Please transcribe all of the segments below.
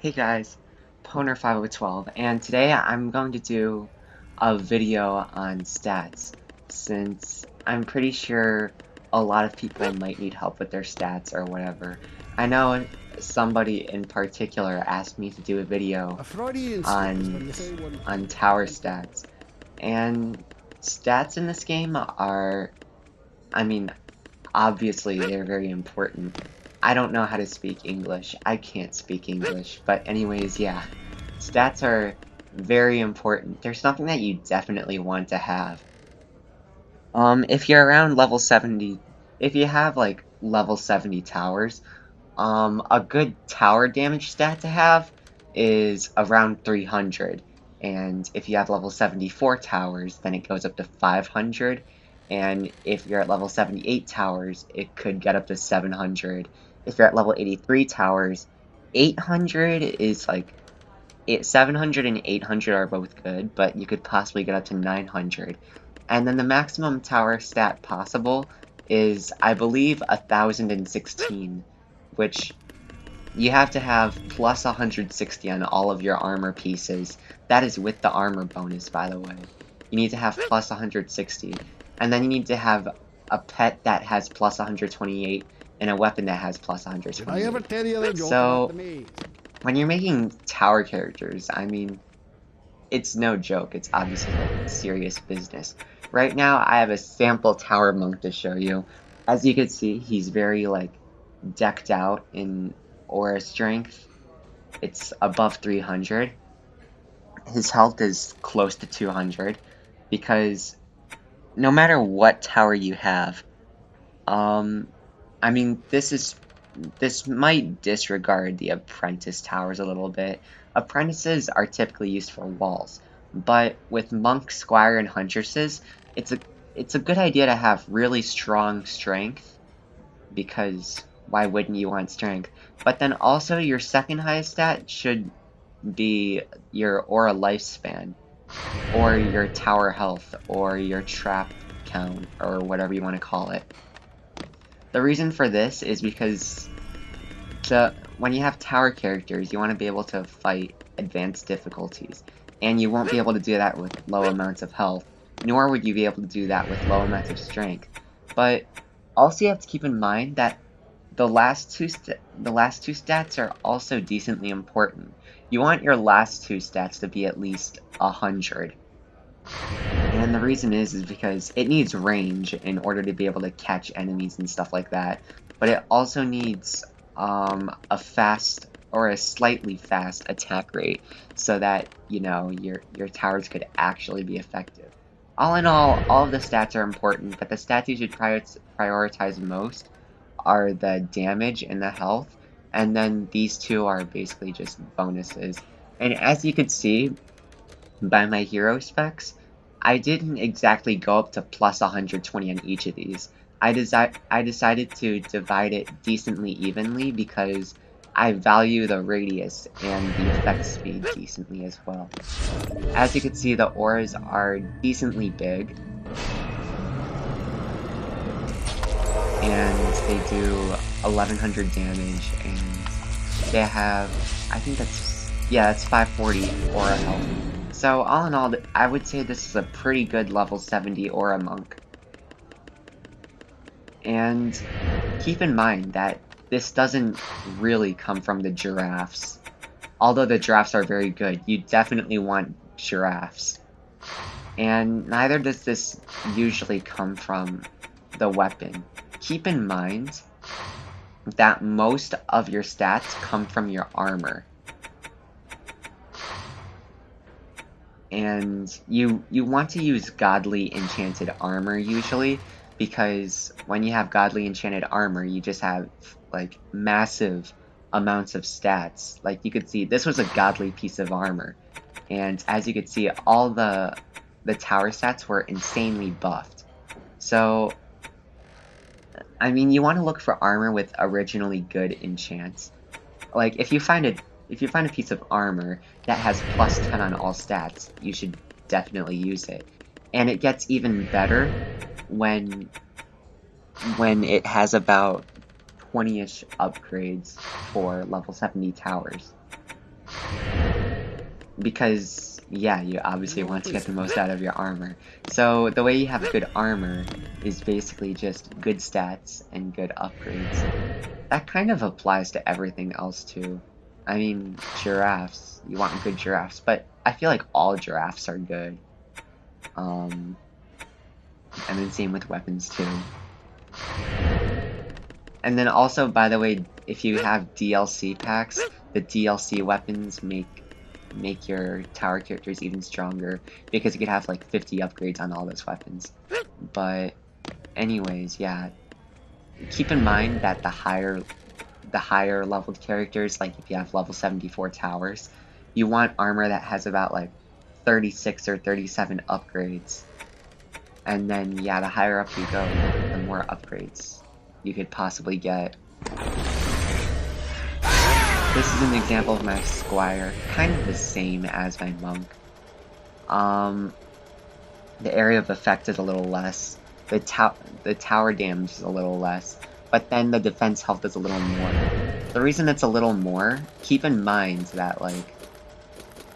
Hey guys, Poner5012, and today I'm going to do a video on stats, since I'm pretty sure a lot of people might need help with their stats or whatever. I know somebody in particular asked me to do a video A Freudian slip is on when you say one on thing tower and think stats, and stats in this game are, I mean, obviously, they're very important. I don't know how to speak English. I can't speak English. But anyways, yeah. Stats are very important. They're something that you definitely want to have. If you're around level 70, if you have, like, level 70 towers, a good tower damage stat to have is around 300. And if you have level 74 towers, then it goes up to 500. And if you're at level 78 towers, it could get up to 700. If you're at level 83 towers, 800 is like 700 and 800 are both good, but you could possibly get up to 900. And then the maximum tower stat possible is, I believe, 1016, which you have to have plus 160 on all of your armor pieces. That is with the armor bonus, by the way. You need to have plus 160. And then you need to have a pet that has plus 128 and a weapon that has plus did I ever 128. tell the other joke about So, the maze? when you're making tower characters, I mean, it's no joke. It's obviously like serious business. Right now, I have a sample tower monk to show you. As you can see, he's very, like, decked out in aura strength. It's above 300. His health is close to 200, because no matter what tower you have, um, I mean, this might disregard the apprentice towers a little bit. Apprentices are typically used for walls, but with monk, squire, and huntresses, it's a it's a good idea to have really strong strength, because why wouldn't you want strength? But then also your second highest stat should be your aura lifespan, or your tower health, or your trap count, or whatever you want to call it. The reason for this is because when you have tower characters, you want to be able to fight advanced difficulties, and you won't be able to do that with low amounts of health, nor would you be able to do that with low amounts of strength. But also you have to keep in mind that the last two stats are also decently important. You want your last two stats to be at least 100. And the reason is because it needs range in order to be able to catch enemies and stuff like that. But it also needs a fast or a slightly fast attack rate, so that, you know, your towers could actually be effective. All in all of the stats are important, but the stats you should prioritize most are the damage and the health, and then these two are basically just bonuses. And as you could see by my hero specs, I didn't exactly go up to plus 120 on each of these. I decided to divide it decently evenly, because I value the radius and the effect speed decently as well. As you can see, the auras are decently big, and they do 1100 damage, and they have, I think it's 540 aura health. So all in all, I would say this is a pretty good level 70 aura monk. And keep in mind that this doesn't really come from the giraffes. Although the giraffes are very good, you definitely want giraffes. And neither does this usually come from the weapon. Keep in mind that most of your stats come from your armor. And you want to use godly enchanted armor usually, because when you have godly enchanted armor, you just have, like, massive amounts of stats. Like, you could see, this was a godly piece of armor, and as you could see, all the tower stats were insanely buffed. So, I mean, you want to look for armor with originally good enchants. Like, if you find a piece of armor that has plus 10 on all stats, you should definitely use it. And it gets even better when it has about 20-ish upgrades for level 70 towers. because, yeah, you obviously want to get the most out of your armor. So the way you have good armor is basically just good stats and good upgrades. That kind of applies to everything else too. I mean, giraffes, you want good giraffes, but I feel like all giraffes are good. And then same with weapons too. And then also, by the way, if you have DLC packs, the DLC weapons make your tower characters even stronger because you could have like 50 upgrades on all those weapons. But anyways, yeah, keep in mind that the higher leveled characters, like if you have level 74 towers, you want armor that has about like 36 or 37 upgrades. And then, yeah, the higher up you go, the more upgrades you could possibly get. This is an example of my squire, kind of the same as my monk. The area of effect is a little less, the tower damage is a little less, but then the defense health is a little more. The reason it's a little more, keep in mind that, like,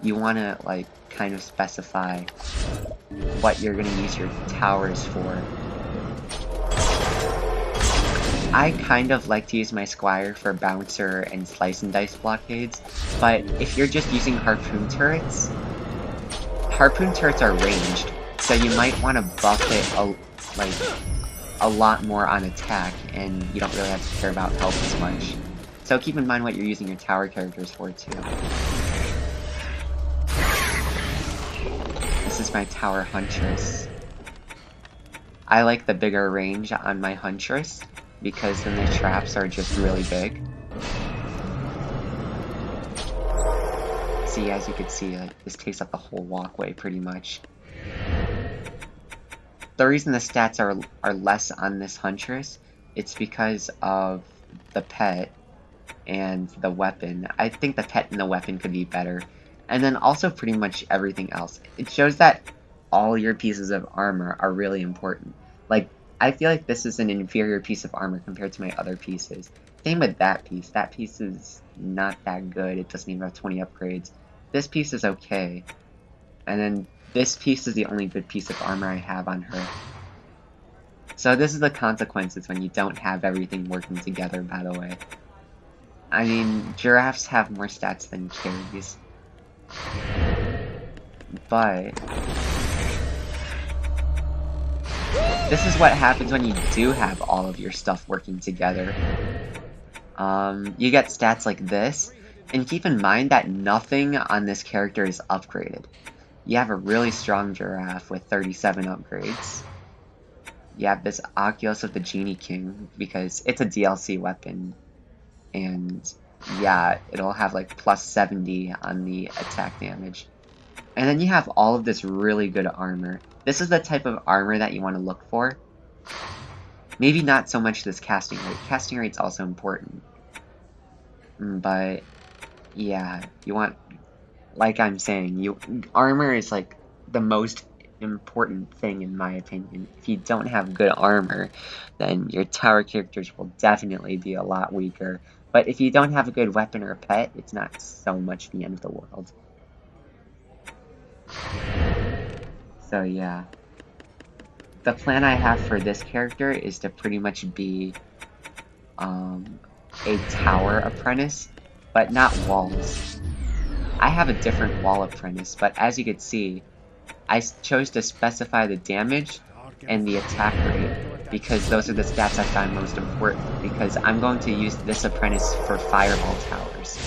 you want to, like, kind of specify what you're going to use your towers for. I kind of like to use my squire for bouncer and slice and dice blockades, but if you're just using harpoon turrets are ranged, so you might want to buff it a lot more on attack, and you don't really have to care about health as much. So keep in mind what you're using your tower characters for too. This is my tower huntress. I like the bigger range on my huntress, because then the traps are just really big. See, as you can see, like, this takes up the whole walkway pretty much. The reason the stats are less on this huntress, it's because of the pet and the weapon. I think the pet and the weapon could be better. And then also pretty much everything else. It shows that all your pieces of armor are really important. Like, I feel like this is an inferior piece of armor compared to my other pieces. Same with that piece. That piece is not that good. It doesn't even have 20 upgrades. This piece is okay. And then this piece is the only good piece of armor I have on her. So this is the consequences when you don't have everything working together, by the way. I mean, giraffes have more stats than carries. But this is what happens when you do have all of your stuff working together. You get stats like this, and keep in mind that nothing on this character is upgraded. You have a really strong giraffe with 37 upgrades. You have this Oculus of the Genie King, because it's a DLC weapon, and yeah, it'll have like plus 70 on the attack damage. And then you have all of this really good armor. This is the type of armor that you want to look for. Maybe not so much this casting rate. Casting rate's also important. But yeah, you want, like I'm saying, armor is like the most important thing in my opinion. If you don't have good armor, then your tower characters will definitely be a lot weaker. But if you don't have a good weapon or pet, it's not so much the end of the world. So yeah. The plan I have for this character is to pretty much be a tower apprentice, but not walls. I have a different wall apprentice, but as you can see, I chose to specify the damage and the attack rate because those are the stats I find most important, because I'm going to use this apprentice for fireball towers.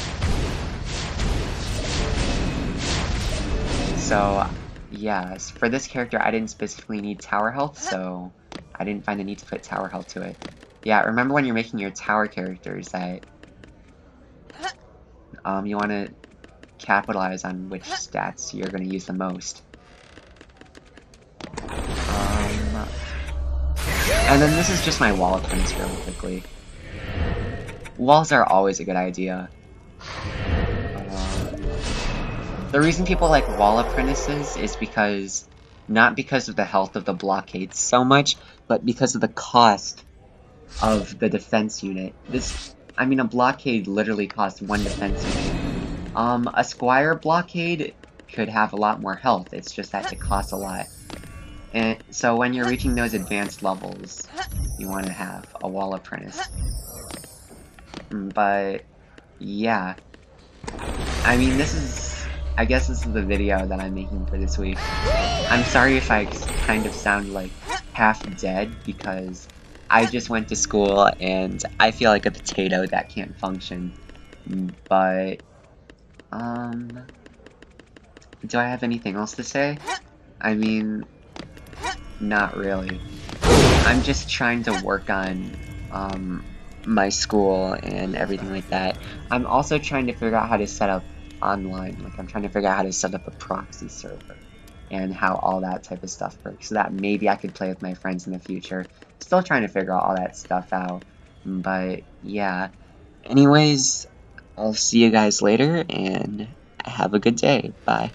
So yes, for this character I didn't specifically need tower health, so I didn't find the need to put tower health to it. Yeah, remember when you're making your tower characters that you want to capitalize on which stats you're going to use the most. And then this is just my wall apprentice really quickly. Walls are always a good idea. The reason people like wall apprentices is because, not because of the health of the blockades so much, but because of the cost of the defense unit. I mean, a blockade literally costs one defense unit. A squire blockade could have a lot more health. It's just that it costs a lot. And so when you're reaching those advanced levels, you want to have a wall apprentice. But yeah, I mean, I guess this is the video that I'm making for this week. I'm sorry if I kind of sound like half dead, because I just went to school and I feel like a potato that can't function. But, do I have anything else to say? I mean, not really. I'm just trying to work on, my school and everything like that. I'm also trying to figure out how to set up online. Like, I'm trying to figure out how to set up a proxy server and how all that type of stuff works, so that maybe I could play with my friends in the future. Still trying to figure all that stuff out. But, yeah. Anyways, I'll see you guys later, and have a good day. Bye.